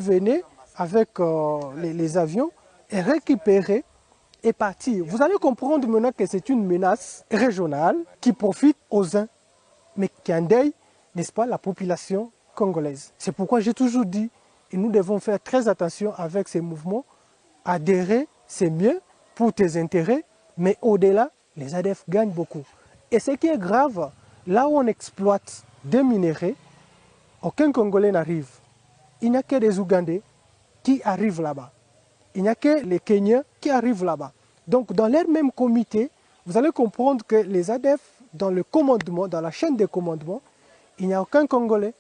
Venez avec les avions et récupérer et partir. Vous allez comprendre maintenant que c'est une menace régionale qui profite aux uns, mais qui endeuille, n'est-ce pas, la population congolaise. C'est pourquoi j'ai toujours dit, et nous devons faire très attention avec ces mouvements. Adhérer, c'est mieux pour tes intérêts, mais au-delà, les ADF gagnent beaucoup. Et ce qui est grave, là où on exploite des minéraux, aucun Congolais n'arrive. Il n'y a que des Ougandais qui arrivent là-bas. Il n'y a que les Kenyans qui arrivent là-bas. Donc dans leur même comité, vous allez comprendre que les ADF, dans le commandement, dans la chaîne de commandement, il n'y a aucun Congolais.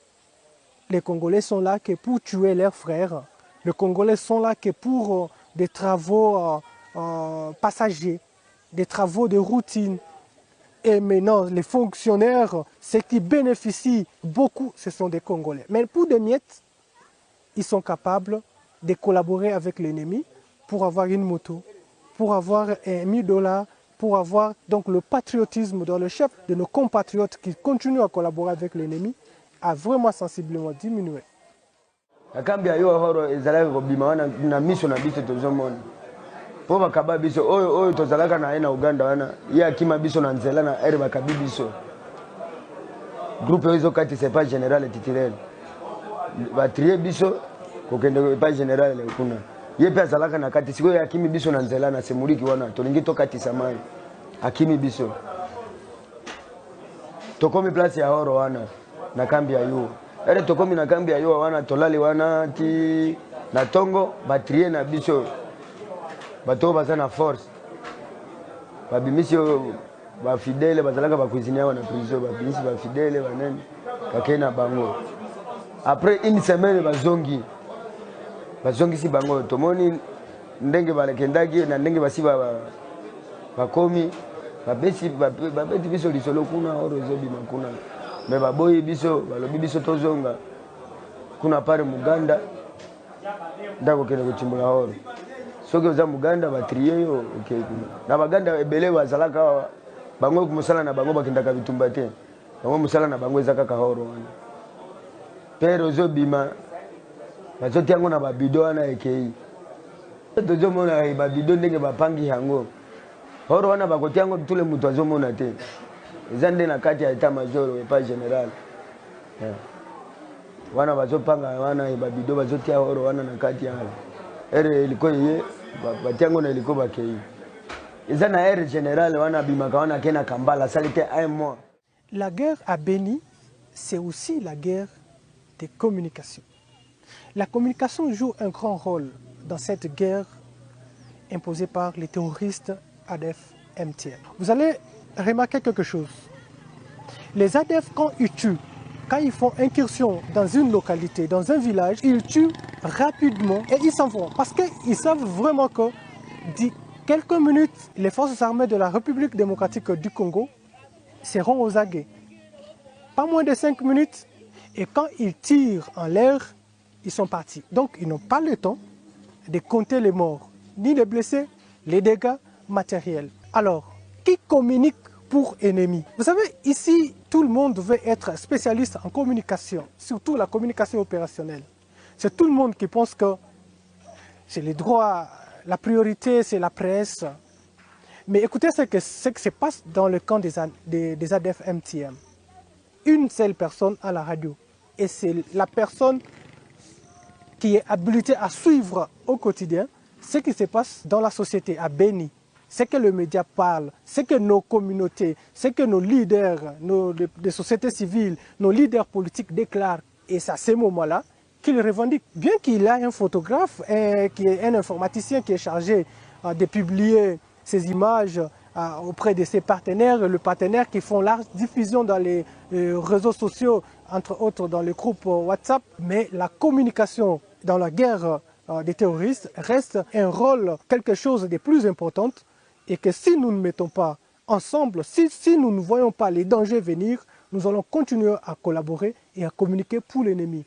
Les Congolais sont là que pour tuer leurs frères. Les Congolais sont là que pour des travaux passagers, des travaux de routine. Et maintenant, les fonctionnaires, ceux qui bénéficient beaucoup, ce sont des Congolais. Mais pour des miettes, ils sont capables de collaborer avec l'ennemi pour avoir une moto, pour avoir $1000, pour avoir donc le patriotisme dans le chef de nos compatriotes qui continuent à collaborer avec l'ennemi a vraiment sensiblement diminué. Akambi ayo horo ezalaka kobima wana na miso na biso tozomona. Po bakaba biso oyo tozalaka na ena Uganda wana ya kima biso na nzela na ere bakabi biso. Groupe oyo kati c'est pas général titulaire. Ba trier biso kokende pas général kuna. Ye pe azalaka na kati siko ya kimi biso na nzela na semuliki wana tolingi to kati samai. Akimi biso. Tokomi place ya horo wana na kambi ayo. Ere tokomi na kambi ayo wana tolali wana ti na tongo batrier na biso bato baza na force babimisi ba fidèle bazalaka ba cuisiner wana prison babimisi ba fidèle banene kakena bango après une semaine bazongi si bango tomoni ndenge balekendaki na ndenge basi bakomi babeti biso lisolo kuna oro ezobima kuna me baboyi biso balobi biso tozonga kuna pare Muganda ndako kene kuchimbula oro soki oza Muganda batriye yo okay na baganda ebele bazalaka bango kumusala na bango bakendaka bitumba te bango musala na bango ezaka ka oro wana pero zobima bazotiango na babido wana ekei tozomona babido ndenge bapangi yango oro wana bakotiango tule mutu azomona te eza nde na kati ya etat major epa général wana bazopanga wana babido bazotia oro wana na kati ya ere eliko ye batiango na eliko bakei eza na ere général wana bimaka wana kena kambala salite un mois. La guerre à Beni, c'est aussi la guerre des communications. La communication joue un grand rôle dans cette guerre imposée par les terroristes ADF MTM. Vous allez remarquer quelque chose. Les ADF, quand ils font incursion dans une localité, dans un village, ils tuent rapidement et ils s'en vont. Parce qu'ils savent vraiment que d'ici quelques minutes, les forces armées de la République démocratique du Congo seront aux aguets. Pas moins de 5 minutes. Et quand ils tirent en l'air, ils sont partis. Donc ils n'ont pas le temps de compter les morts, ni les blessés, les dégâts matériels. Alors, qui communique pour ennemis? Vous savez, ici, tout le monde veut être spécialiste en communication, surtout la communication opérationnelle. C'est tout le monde qui pense que c'est les droits, la priorité, c'est la presse. Mais écoutez ce qui se passe dans le camp des ADF MTM. Une seule personne à la radio. Et c'est la personne qui est habilitée à suivre au quotidien ce qui se passe dans la société à Beni. Ce que le média parle, ce que nos communautés, ce que nos leaders des sociétés civiles, nos leaders politiques déclarent. Et c'est à ce moment-là qu'il revendique. Bien qu'il y ait un photographe, qui est un informaticien qui est chargé de publier ces images auprès de ses partenaires, le partenaire qui font large diffusion dans les réseaux sociaux, entre autres dans les groupes WhatsApp. Mais la communication dans la guerre des terroristes reste un rôle, quelque chose de plus important, et que si nous ne mettons pas ensemble, si nous ne voyons pas les dangers venir, nous allons continuer à collaborer et à communiquer pour l'ennemi.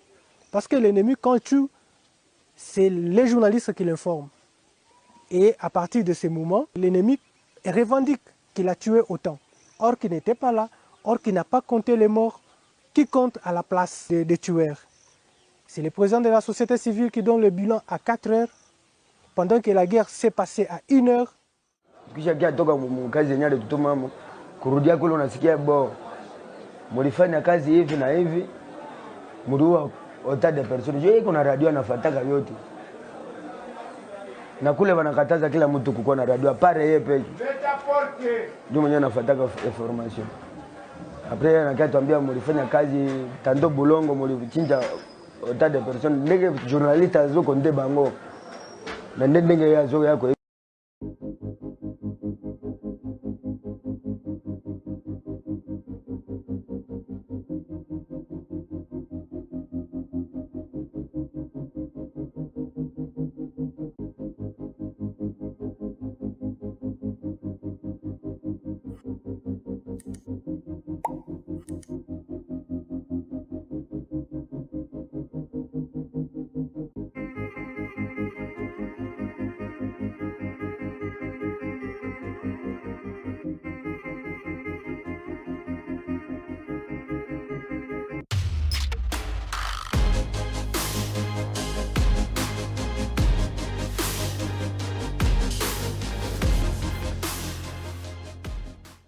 Parce que l'ennemi, quand il tue, c'est les journalistes qui l'informent. Et à partir de ces moments, l'ennemi revendique qu'il a tué autant. Or qu'il n'était pas là, or qu'il n'a pas compté les morts, qui compte à la place des tueurs. C'est le président de la société civile qui donne le bilan à 4 heures, pendant que la guerre s'est passée à 1 heure. Kisha kia toka mkazi yenyewe tutuma kurudia kule unasikia bo. Mulifanya kazi hivi na hivi. Muliua autant de personnes. Je kuna radio anafuataka yote. Na kule wanakataza kila mtu kukuwa na radio pare yeye peke. Ndio mwenyewe anafuataka information. Après anakaa tuambia mulifanya kazi tando bulongo mulichinja autant de personnes. Ndege journaliste azo konde bango. Na ndege yazo yako